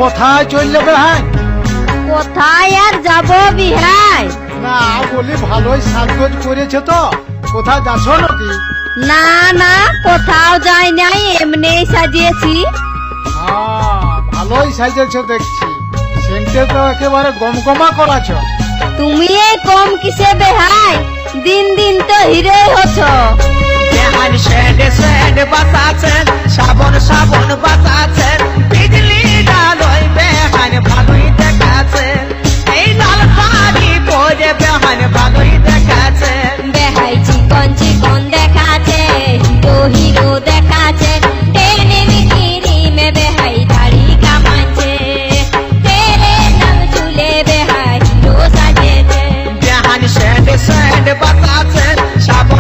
কোথায় চললে বেহাই? কোথায় আর যাব বিহাই? না বলি ভালোই সাজগোজ করেছে তো, কোথায় যাচ্ছ নাকি? না না, কোথাও যাই নাই, এমনি সাজিয়েছি। ভালোই সাজেছ দেখছি, সেন্টে তো একেবারে গমগমা করাছ। তুমি এই কম কিসে বেহাই? দিন দিন তো হিরোই হচ্ছ। বেহান সেন্ট সেন্ট বাঁচাছেন, সাবন সাবন বাঁচাছেন, বিজলি ডালই বেহান ভালোই দেখাছেন। এই লাল শাড়ি পরে বেহান ভালোই দেখাছেন। বেহাই চিকন চিকন